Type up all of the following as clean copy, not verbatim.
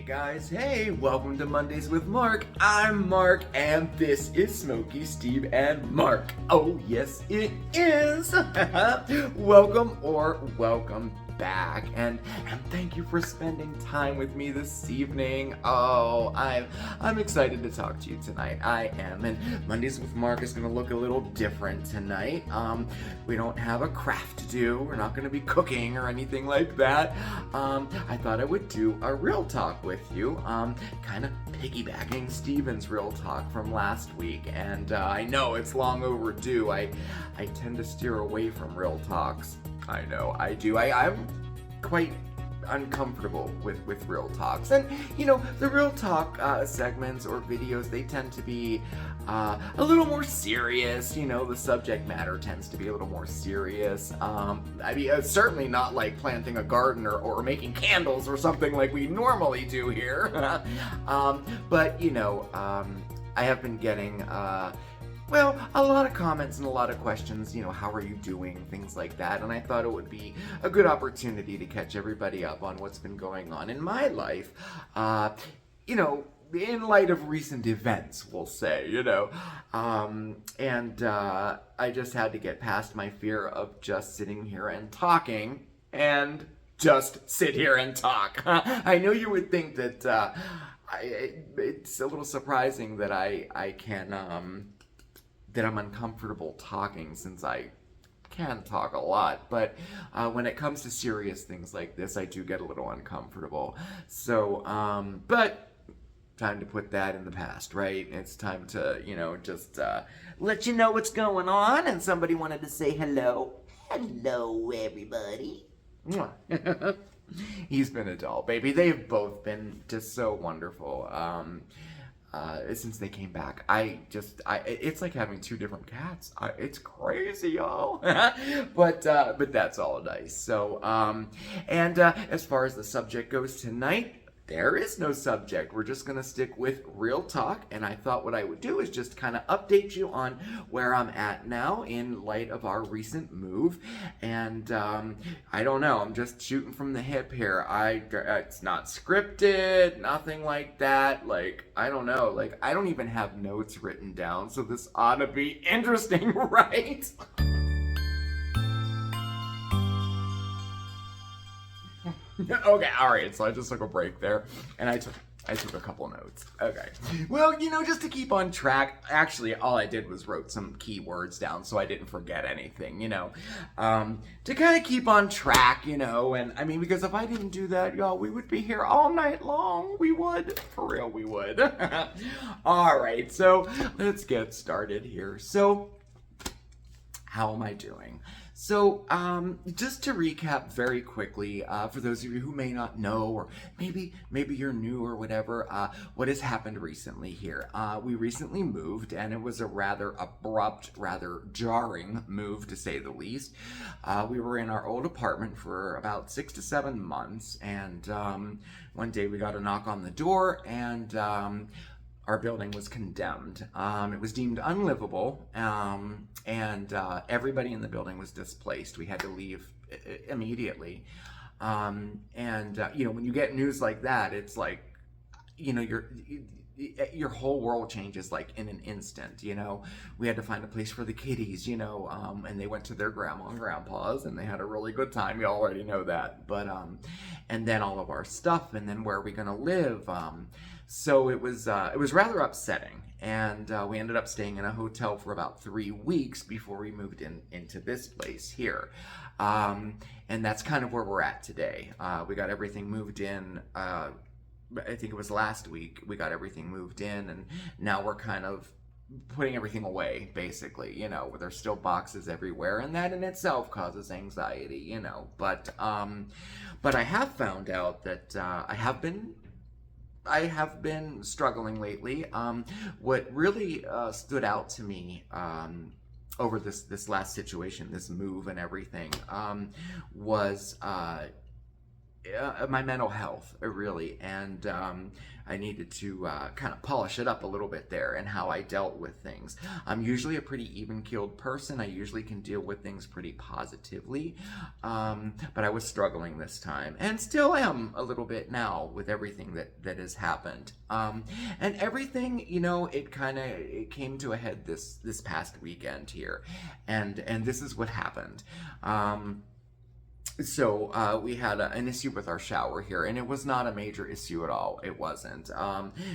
Guys, hey, welcome to Mondays with Marc. I'm Marc, and this is Smokey, Steve, and Marc. Oh, yes, it is. Welcome back, and thank you for spending time with me this evening. Oh, I'm excited to talk to you tonight. I am, and Mondays with Marc is going to look a little different tonight. We don't have a craft to do. We're not going to be cooking or anything like that. I thought I would do a real talk with you, kind of piggybacking Steven's real talk from last week, and I know it's long overdue. I tend to steer away from real talks. I know, I do. I'm quite uncomfortable with real talks. And, you know, the real talk segments or videos, they tend to be a little more serious. You know, the subject matter tends to be a little more serious. I mean, certainly not like planting a garden or making candles or something like we normally do here. But, you know, I have been getting well, a lot of comments and a lot of questions, you know, how are you doing, things like that, and I thought it would be a good opportunity to catch everybody up on what's been going on in my life, you know, in light of recent events, we'll say, you know, and I just had to get past my fear of just sitting here and talking, and just sit here and talk. I know you would think that, it's a little surprising that I can, that I'm uncomfortable talking, since I can talk a lot, but when it comes to serious things like this, I do get a little uncomfortable. So, but time to put that in the past, right? It's time to, you know, just let you know what's going on, and somebody wanted to say hello. Hello, everybody. He's been a doll, baby. They've both been just so wonderful. Since they came back, it's like having two different cats. It's crazy, y'all. but that's all nice. So, as far as the subject goes tonight, there is no subject. We're just going to stick with real talk, and I thought what I would do is just kind of update you on where I'm at now in light of our recent move, and I don't know, I'm just shooting from the hip here. It's not scripted, nothing like that. Like, I don't know, like, I don't even have notes written down, so this ought to be interesting, right? Okay, alright, so I just took a break there, and I took a couple notes. Okay. Well, you know, just to keep on track, actually, all I did was wrote some keywords down so I didn't forget anything, you know, to kind of keep on track, you know, and I mean, because if I didn't do that, y'all, we would be here all night long. We would. For real, we would. Alright, so let's get started here. So, how am I doing? So, just to recap very quickly, for those of you who may not know, or maybe you're new or whatever, what has happened recently here. We recently moved, and it was a rather abrupt, rather jarring move, to say the least. We were in our old apartment for about 6 to 7 months, and one day we got a knock on the door, and our building was condemned. It was deemed unlivable, and everybody in the building was displaced. We had to leave immediately. You know, when you get news like that, it's like, you know, your whole world changes like in an instant. You know, we had to find a place for the kitties, you know, and they went to their grandma and grandpa's, and they had a really good time. You already know that. But and then all of our stuff, and then where are we gonna live? So it was rather upsetting, and we ended up staying in a hotel for about 3 weeks before we moved into this place here. And that's kind of where we're at today. We got everything moved in. I think it was last week we got everything moved in, and now we're kind of putting everything away, basically, you know, there's still boxes everywhere, and that in itself causes anxiety, you know, but I have found out that I have been I have been struggling lately. What really stood out to me over this last situation, this move and everything, was my mental health, really, and I needed to kind of polish it up a little bit there and how I dealt with things. I'm usually a pretty even-keeled person. I usually can deal with things pretty positively, but I was struggling this time, and still am a little bit now with everything that has happened. And everything, it came to a head this past weekend here, and this is what happened. So we had an issue with our shower here, and it was not a major issue at all. It wasn't.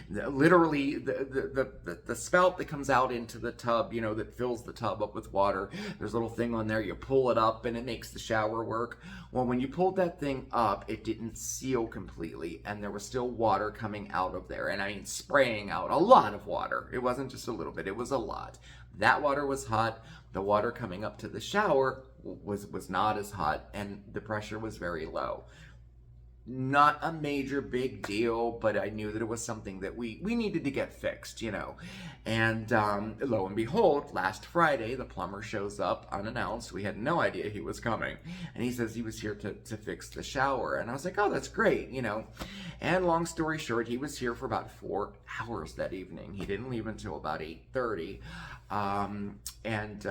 Literally, the spout that comes out into the tub, that fills the tub up with water, there's a little thing on there. You pull it up, and it makes the shower work. Well, when you pulled that thing up, it didn't seal completely, and there was still water coming out of there. And I mean, spraying out a lot of water. It wasn't just a little bit. It was a lot. That water was hot. The water coming up to the shower was not as hot, and the pressure was very low. Not a major big deal, but I knew that it was something that we needed to get fixed, And lo and behold, last Friday, the plumber shows up unannounced. We had no idea he was coming. And he says he was here to fix the shower. And I was like, oh, that's great, And long story short, he was here for about 4 hours that evening. He didn't leave until about 8:30. And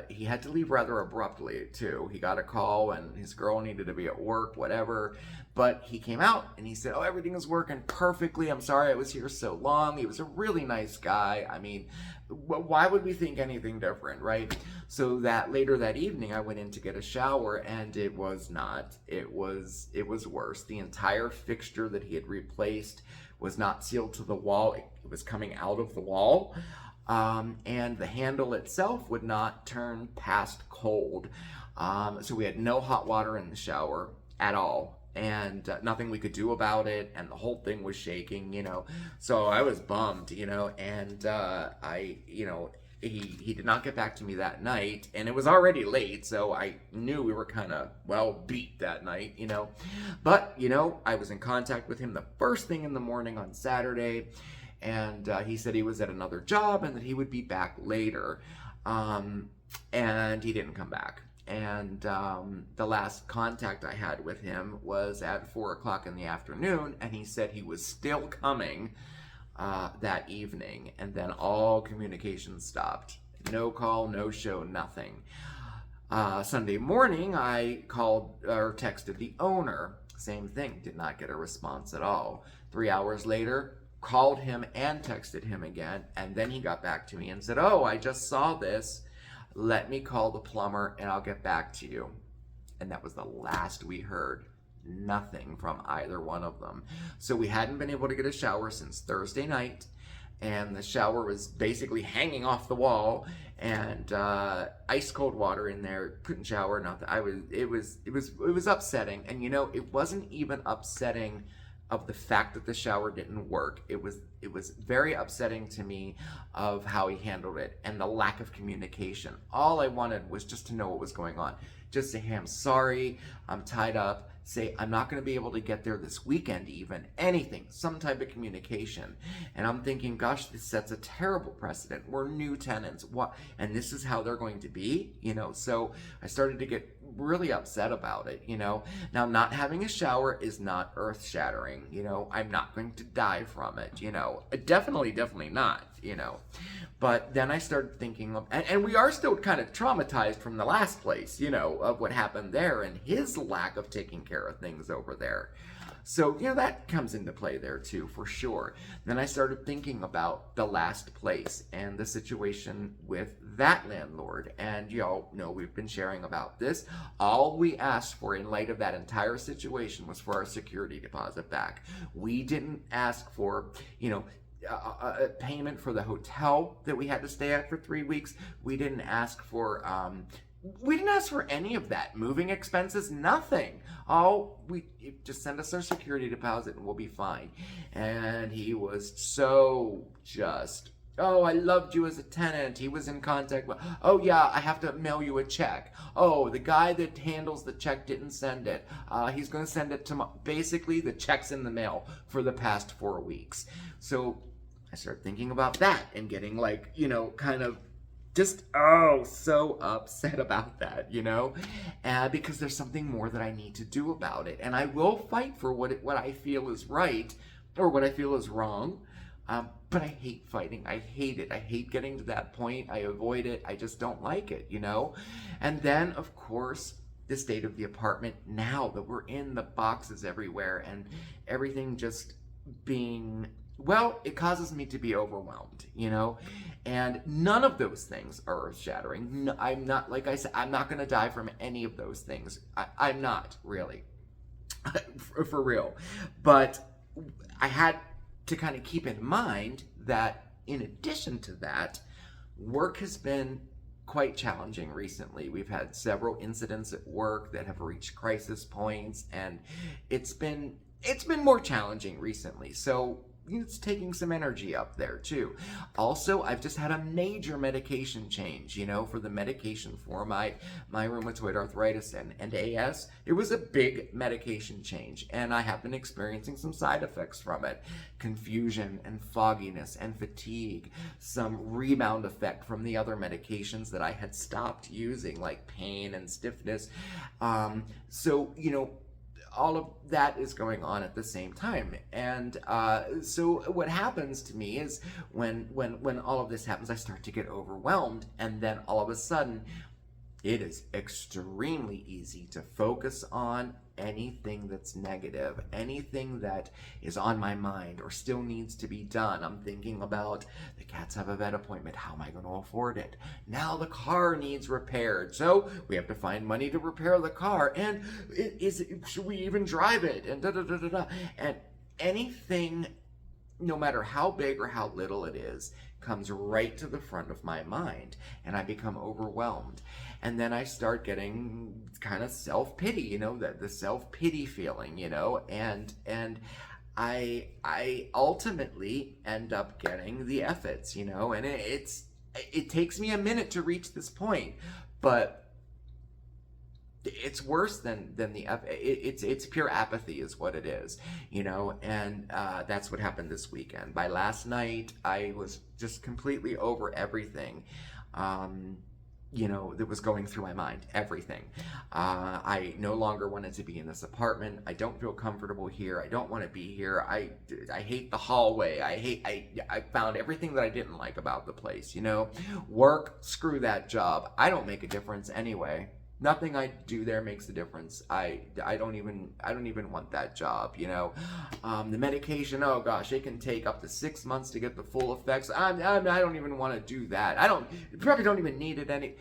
he had to leave rather abruptly, too. He got a call, and his girl needed to be at work, whatever. But he came out, and he said, oh, everything is working perfectly. I'm sorry I was here so long. He was a really nice guy. I mean, why would we think anything different, right? So that later that evening, I went in to get a shower, and it was not. It was worse. The entire fixture that he had replaced was not sealed to the wall. It was coming out of the wall. And the handle itself would not turn past cold. So we had no hot water in the shower at all. And nothing we could do about it, and the whole thing was shaking, So I was bummed, and he did not get back to me that night, and it was already late, so I knew we were kind of, beat that night, But, I was in contact with him the first thing in the morning on Saturday, and he said he was at another job and that he would be back later, and he didn't come back. And the last contact I had with him was at 4 o'clock in the afternoon, and he said he was still coming that evening, and then all communication stopped. No call, no show, nothing. Sunday morning, I called or texted the owner. Same thing, did not get a response at all. 3 hours later, called him and texted him again, and then he got back to me and said, oh, I just saw this. Let me call the plumber and I'll get back to you. And that was the last we heard. Nothing from either one of them. So we hadn't been able to get a shower since Thursday night, and the shower was basically hanging off the wall, and ice cold water in there. Couldn't shower. Nothing. It was upsetting, and it wasn't even upsetting of the fact that the shower didn't work. It was very upsetting to me of how he handled it and the lack of communication. All I wanted was just to know what was going on. Just say, hey, I'm sorry, I'm tied up. Say, I'm not going to be able to get there this weekend even. Anything, some type of communication. And I'm thinking, gosh, this sets a terrible precedent. We're new tenants. What? And this is how they're going to be? So I started to get really upset about it, Now, not having a shower is not earth-shattering, I'm not going to die from it, Definitely not, But then I started thinking of, and we are still kind of traumatized from the last place, of what happened there and his lack of taking care of things over there. So, that comes into play there too, for sure. Then I started thinking about the last place and the situation with that landlord. And y'all know we've been sharing about this. All we asked for in light of that entire situation was for our security deposit back. We didn't ask for, a payment for the hotel that we had to stay at for 3 weeks. We didn't ask for any of that. Moving expenses, nothing. Just send us our security deposit and we'll be fine. And he was so just Oh, I loved you as a tenant. He was in contact with. Oh, yeah, I have to mail you a check. Oh, the guy that handles the check didn't send it. He's going to send it tomorrow. Basically, the check's in the mail for the past 4 weeks. So I started thinking about that and getting like, kind of just, so upset about that, because there's something more that I need to do about it. And I will fight for what I feel is right or what I feel is wrong. But I hate fighting. I hate it. I hate getting to that point. I avoid it. I just don't like it, And then, of course, the state of the apartment now that we're in, the boxes everywhere and everything just being, well, it causes me to be overwhelmed, And none of those things are earth-shattering. No, I'm not, like I said, I'm not going to die from any of those things. I'm not, really. For real. But I had to kind of keep in mind that in addition to that, work has been quite challenging recently. We've had several incidents at work that have reached crisis points, and it's been more challenging recently. So it's taking some energy up there too. Also, I've just had a major medication change, for the medication for my rheumatoid arthritis and AS. It was a big medication change, and I have been experiencing some side effects from it. Confusion and fogginess and fatigue, some rebound effect from the other medications that I had stopped using, like pain and stiffness. All of that is going on at the same time. And so what happens to me is when all of this happens, I start to get overwhelmed. And then all of a sudden, it is extremely easy to focus on anything that's negative, anything that is on my mind or still needs to be done. I'm thinking about the cats have a vet appointment. How am I going to afford it? Now the car needs repaired. So we have to find money to repair the car. And should we even drive it? And da-da-da-da-da. And anything, no matter how big or how little it is, comes right to the front of my mind, and I become overwhelmed. And then I start getting kind of self-pity, the self-pity feeling, and I ultimately end up getting the F-its, and it takes me a minute to reach this point, but it's worse than the it's pure apathy is what it is, and that's what happened this weekend. By last night, I was just completely over everything, that was going through my mind, everything. I no longer wanted to be in this apartment. I don't feel comfortable here. I don't want to be here. I hate the hallway. I found everything that I didn't like about the place, Work, screw that job. I don't make a difference anyway. Nothing I do there makes a difference. I don't even want that job, The medication, oh gosh, it can take up to 6 months to get the full effects. I don't even want to do that. Probably don't even need it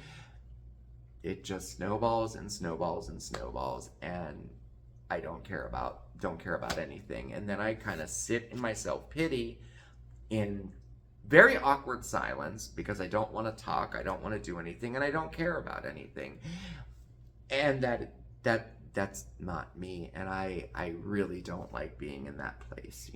It just snowballs and snowballs and snowballs, and I don't care about anything. And then I kind of sit in my self-pity in very awkward silence because I don't want to talk, I don't want to do anything, and I don't care about anything. And that's not me, and I really don't like being in that place,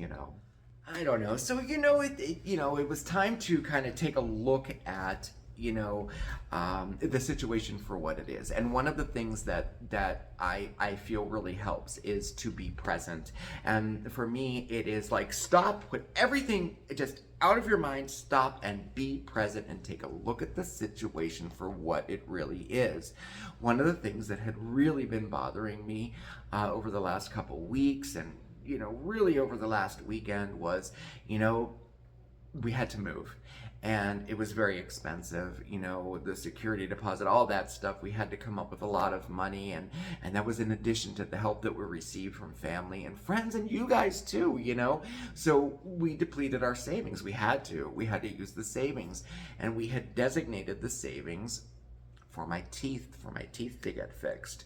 I don't know. So, it was time to kind of take a look at, the situation for what it is. And one of the things that I feel really helps is to be present. And for me, it is like, stop, put everything just out of your mind, stop and be present and take a look at the situation for what it really is. One of the things that had really been bothering me over the last couple weeks and, really over the last weekend was, we had to move. And it was very expensive, the security deposit, all that stuff. We had to come up with a lot of money, and that was in addition to the help that we received from family and friends and you guys too, So we depleted our savings. We had to use the savings, and we had designated the savings for my teeth to get fixed.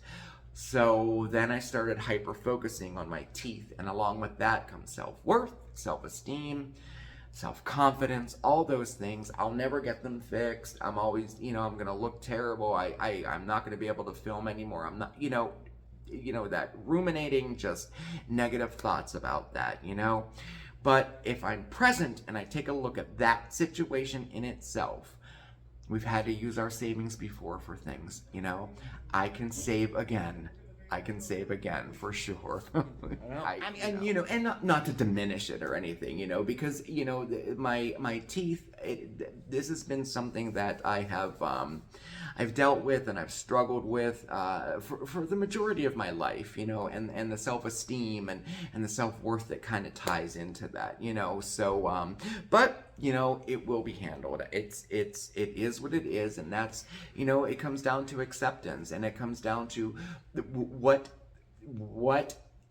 So then I started hyper-focusing on my teeth, and along with that comes self-worth, self-esteem, self-confidence, all those things. I'll never get them fixed. I'm always, I'm going to look terrible. I'm not going to be able to film anymore. I'm not, that ruminating, just negative thoughts about that, But if I'm present and I take a look at that situation in itself, we've had to use our savings before for things, you know. I can save again. I can save again for sure. I mean, and you know, and not to diminish it or anything, you know, because you know, my teeth. This has been something that I have I've dealt with and I've struggled with for the majority of my life, you know, and the self-esteem and the self-worth that kind of ties into that, you know. So, but you know, it will be handled. It is what it is, and that's, you know, it comes down to acceptance, and it comes down to what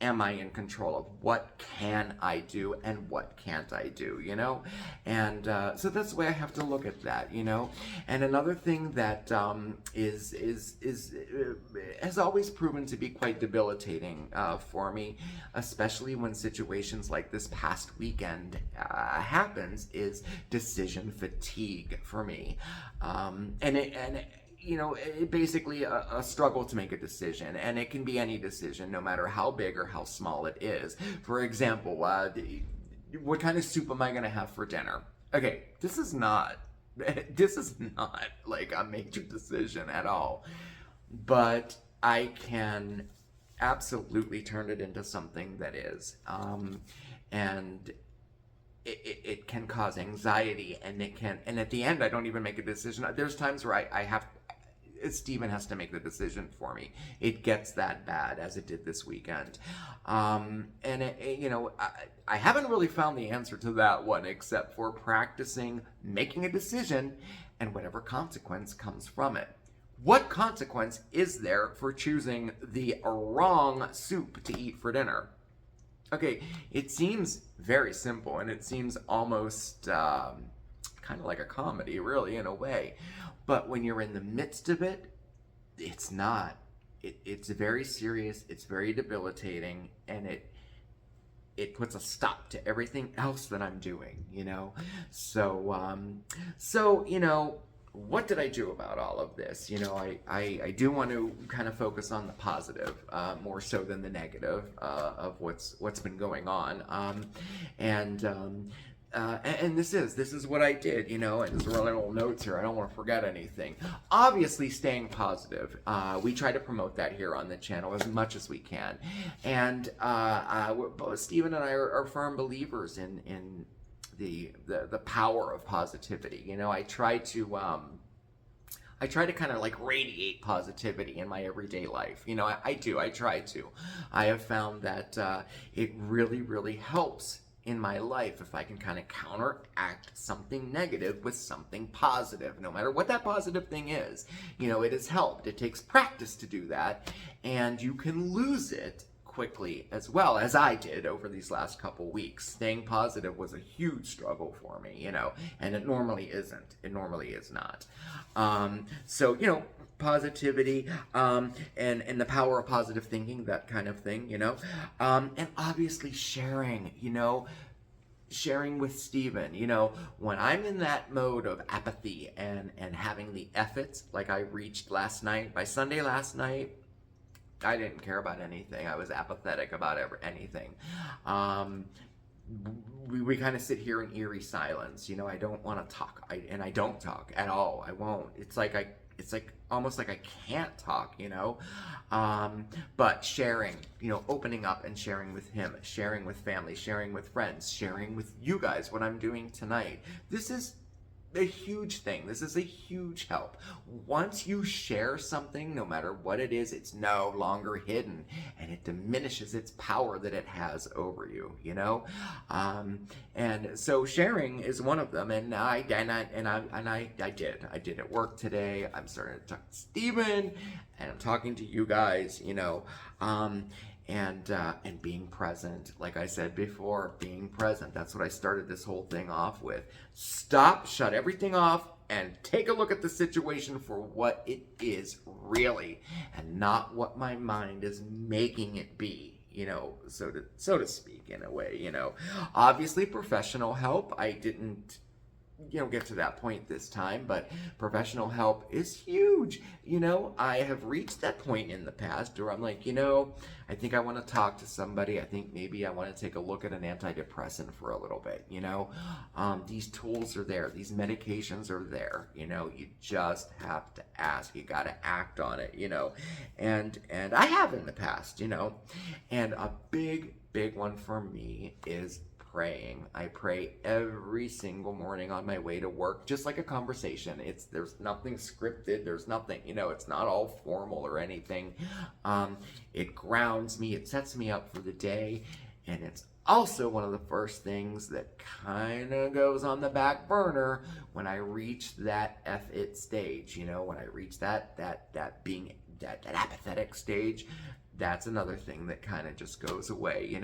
am I in control of? What can I do and what can't I do, you know? And so that's the way I have to look at that, you know? And another thing that has always proven to be quite debilitating for me, especially when situations like this past weekend happens, is decision fatigue for me. You know, it basically a struggle to make a decision, and it can be any decision, no matter how big or how small it is. For example, what kind of soup am I going to have for dinner? Okay, this is not like a major decision at all, but I can absolutely turn it into something that is, and it can cause anxiety, and at the end I don't even make a decision. There's times where I have Steven has to make the decision for me. It gets that bad, as it did this weekend. You know, I haven't really found the answer to that one, except for practicing making a decision and whatever consequence comes from it. What consequence is there for choosing the wrong soup to eat for dinner? Okay, it seems very simple, and it seems almost kind of like a comedy, really, in a way. But when you're in the midst of it, it's not. It's very serious, it's very debilitating, and it puts a stop to everything else that I'm doing, you know? So, you know, what did I do about all of this? You know, I do want to kind of focus on the positive more so than the negative of what's been going on. And this is what I did, you know, and there's really little notes here. I don't want to forget anything. Obviously, staying positive. We try to promote that here on the channel as much as we can. And both Steven and I are firm believers in the power of positivity. You know, I try to kind of like radiate positivity in my everyday life. You know, I try to. I have found that it really, really helps in my life if I can kind of counteract something negative with something positive, no matter what that positive thing is. You know, it has helped. It takes practice to do that, and you can lose it quickly as well, as I did over these last couple weeks. Staying positive was a huge struggle for me, you know, and it normally isn't. It normally is not. So, you know, positivity, and the power of positive thinking, that kind of thing, you know, and obviously sharing, you know, sharing with Steven, you know, when I'm in that mode of apathy and having the efforts like I reached last night, by Sunday last night, I didn't care about anything. I was apathetic about anything. We kind of sit here in eerie silence, you know. I don't want to talk, and I don't talk at all. I won't. It's like almost like I can't talk, you know. But sharing, you know, opening up and sharing with him, sharing with family, sharing with friends, sharing with you guys what I'm doing tonight. This is a huge thing. This is a huge help. Once you share something, no matter what it is, it's no longer hidden, and it diminishes its power that it has over you, you know. And so sharing is one of them, and I did at work today. I'm starting to talk to Steven, and I'm talking to you guys, you know. And being present, like I said before, being present. That's what I started this whole thing off with. Stop, shut everything off, and take a look at the situation for what it is really, and not what my mind is making it be, you know, so to speak, in a way, you know. Obviously, professional help. I didn't get to that point this time, but professional help is huge. I have reached that point in the past where I'm like, I think I want to talk to somebody. I think maybe I want to take a look at an antidepressant for a little bit. These tools are there. These medications are there. You just have to ask. You got to act on it, and I have in the past, and a big one for me is praying. I pray every single morning on my way to work, just like a conversation. There's nothing scripted. There's nothing, it's not all formal or anything. It grounds me. It sets me up for the day. And it's also one of the first things that kind of goes on the back burner when I reach that F-it stage, when I reach that apathetic stage. That's another thing that kind of just goes away,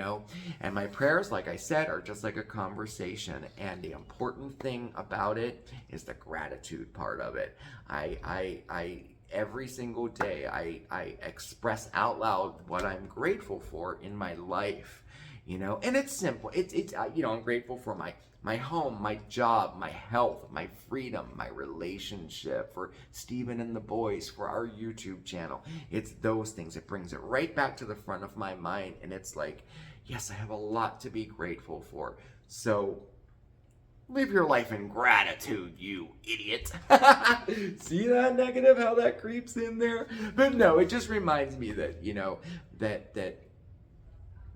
And my prayers, like I said, are just like a conversation. And the important thing about it is the gratitude part of it. I every single day, I express out loud what I'm grateful for in my life, And it's simple. I'm grateful for my home, my job, my health, my freedom, my relationship, for Steven and the boys, for our YouTube channel. It's those things. It brings it right back to the front of my mind. And it's like, yes, I have a lot to be grateful for. So live your life in gratitude, you idiot. See that negative, how that creeps in there? But no, it just reminds me that,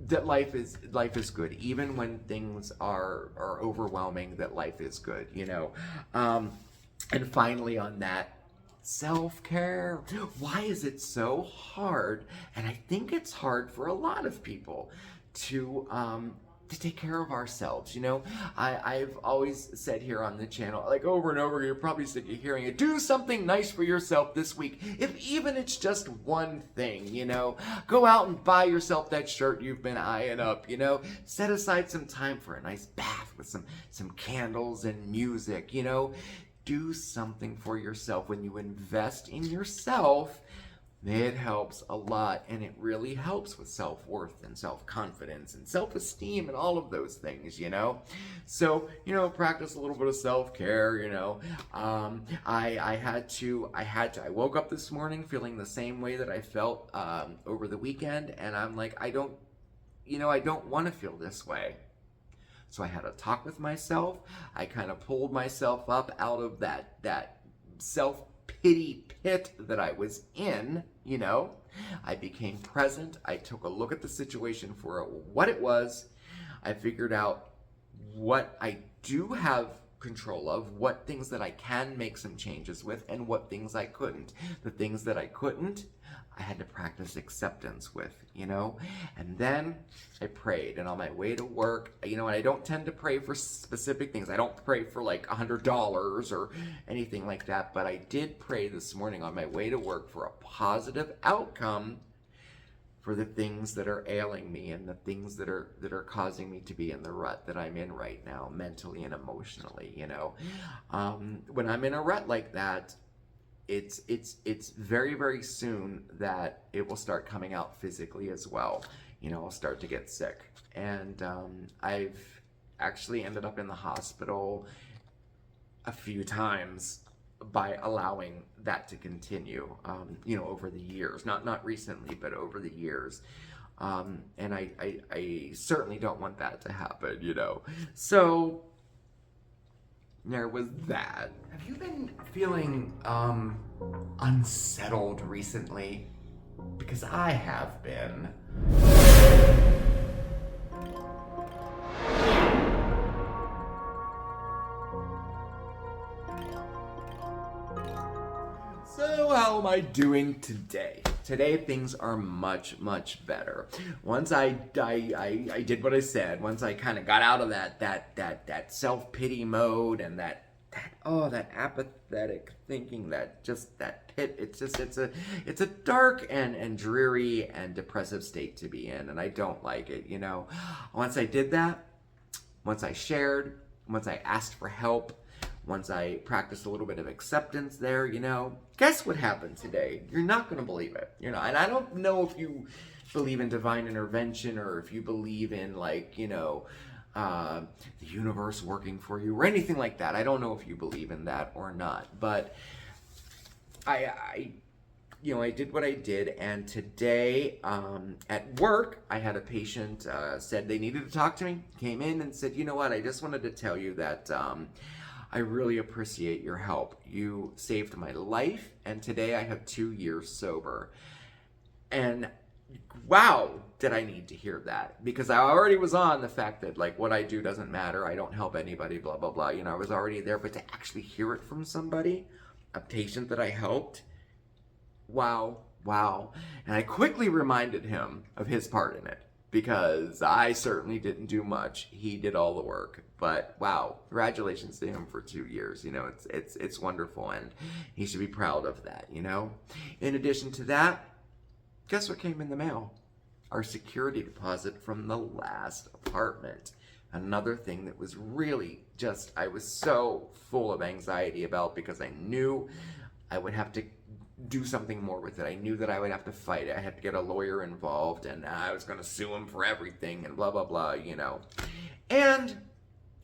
that life is good, even when things are overwhelming. That life is good, and finally, on that, self-care. Why is it so hard? And I think it's hard for a lot of people to take care of ourselves. I've always said here on the channel, like over and over, you're probably sick of hearing it, do something nice for yourself this week. If even it's just one thing, go out and buy yourself that shirt you've been eyeing up, set aside some time for a nice bath with some candles and music, do something for yourself. When you invest in yourself, it helps a lot, and it really helps with self-worth and self-confidence and self-esteem and all of those things, So, practice a little bit of self-care, I woke up this morning feeling the same way that I felt over the weekend, and I'm like, I don't want to feel this way. So I had a talk with myself. I kind of pulled myself up out of that self-pity pit that I was in, I became present. I took a look at the situation for what it was. I figured out what I do have control of, what things that I can make some changes with, and what things I couldn't. The things that I couldn't, I had to practice acceptance with, and then I prayed. And on my way to work, and I don't tend to pray for specific things. I don't pray for like $100 or anything like that, but I did pray this morning on my way to work for a positive outcome for the things that are ailing me and the things that are causing me to be in the rut that I'm in right now, mentally and emotionally. When I'm in a rut like that, it's very, very soon that it will start coming out physically as well. I'll start to get sick. And I've actually ended up in the hospital a few times by allowing that to continue, over the years. Not recently, but over the years. And I certainly don't want that to happen, So there was that. Have you been feeling unsettled recently? Because I have been. So how am I doing today? Today things are much, much better. Once I did what I said, once I kind of got out of that self-pity mode and that apathetic thinking, that pit, it's a dark and dreary and depressive state to be in, and I don't like it, Once I did that, once I shared, once I asked for help, once I practiced a little bit of acceptance there, guess what happened today? You're not going to believe it. And I don't know if you believe in divine intervention or if you believe in the universe working for you or anything like that. I don't know if you believe in that or not, but I did what I did, and today at work, I had a patient said they needed to talk to me, came in and said, you know what, I just wanted to tell you that I really appreciate your help. You saved my life, and today I have 2 years sober. And wow, did I need to hear that, because I already was on the fact that like what I do doesn't matter. I don't help anybody, blah, blah, blah. I was already there, but to actually hear it from somebody, a patient that I helped, wow. And I quickly reminded him of his part in it, because I certainly didn't do much. He did all the work. But wow, congratulations to him for 2 years. It's wonderful, and he should be proud of that, In addition to that, guess what came in the mail? Our security deposit from the last apartment. Another thing that was really just, I was so full of anxiety about, because I knew I would have to do something more with it. I knew that I would have to fight it. I had to get a lawyer involved, and I was going to sue him for everything, and blah, blah, blah, And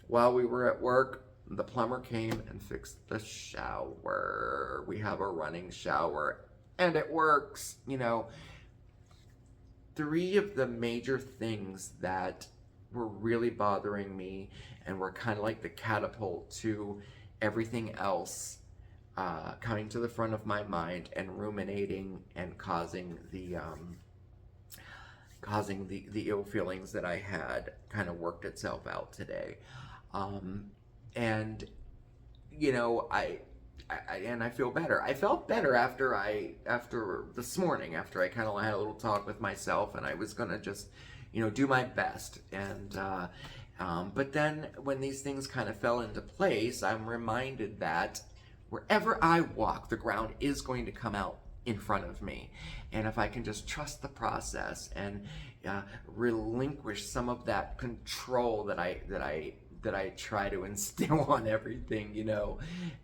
while we were at work, the plumber came and fixed the shower. We have a running shower, and it works, 3 of the major things that were really bothering me and were kind of like the catapult to everything else coming to the front of my mind and ruminating and causing the ill feelings that I had kind of worked itself out today. I feel better. I felt better after this morning, after I kind of had a little talk with myself, and I was gonna just, do my best. And but then when these things kind of fell into place, I'm reminded that wherever I walk, the ground is going to come out in front of me. And if I can just trust the process and relinquish some of that control that I try to instill on everything,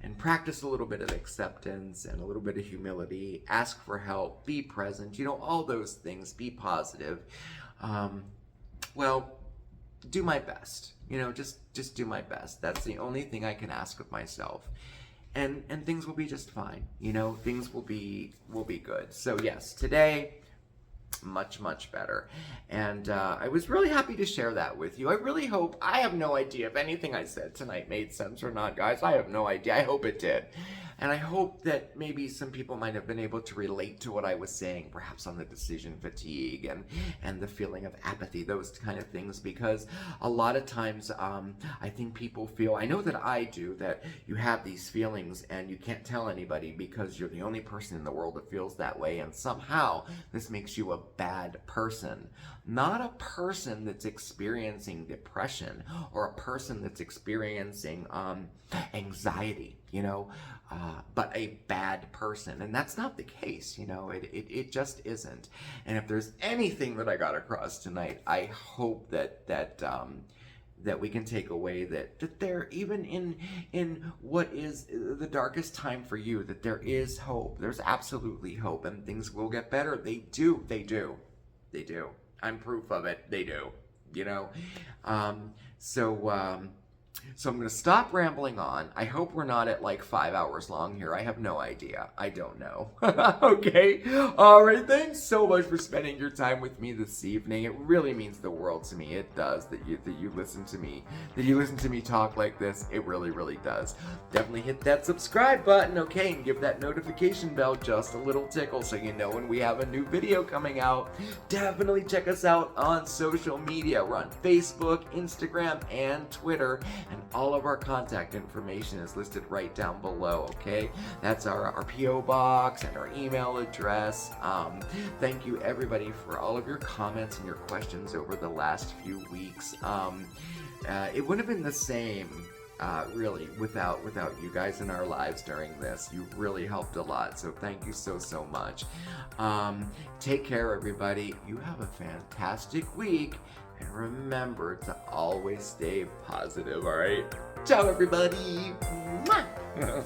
and practice a little bit of acceptance and a little bit of humility, ask for help, be present, all those things, be positive. Do my best, just do my best. That's the only thing I can ask of myself. And things will be just fine, things will be good. So yes, today, much better. And I was really happy to share that with you. I have no idea if anything I said tonight made sense or not, guys. I have no idea. I hope it did. And I hope that maybe some people might have been able to relate to what I was saying, perhaps on the decision fatigue and the feeling of apathy, those kind of things, because a lot of times I think people feel, I know that I do, that you have these feelings and you can't tell anybody because you're the only person in the world that feels that way, and somehow this makes you a bad person. Not a person that's experiencing depression or a person that's experiencing anxiety, but a bad person. And that's not the case, it just isn't. And if there's anything that I got across tonight, I hope that we can take away that there, even in what is the darkest time for you, that there is hope. There's absolutely hope, and things will get better. They do. I'm proof of it. They do, So I'm going to stop rambling on. I hope we're not at like 5 hours long here. I have no idea. I don't know. Okay. All right. Thanks so much for spending your time with me this evening. It really means the world to me. It does that you listen to me. That you listen to me talk like this. It really does. Definitely hit that subscribe button, okay, and give that notification bell just a little tickle so you know when we have a new video coming out. Definitely check us out on social media. We're on Facebook, Instagram, and Twitter. And all of our contact information is listed right down below, okay? That's our P.O. box and our email address. Thank you, everybody, for all of your comments and your questions over the last few weeks. It wouldn't have been the same, really, without you guys in our lives during this. You really helped a lot, so thank you so much. Take care, everybody. You have a fantastic week. And remember to always stay positive, all right? Ciao, everybody. Mwah.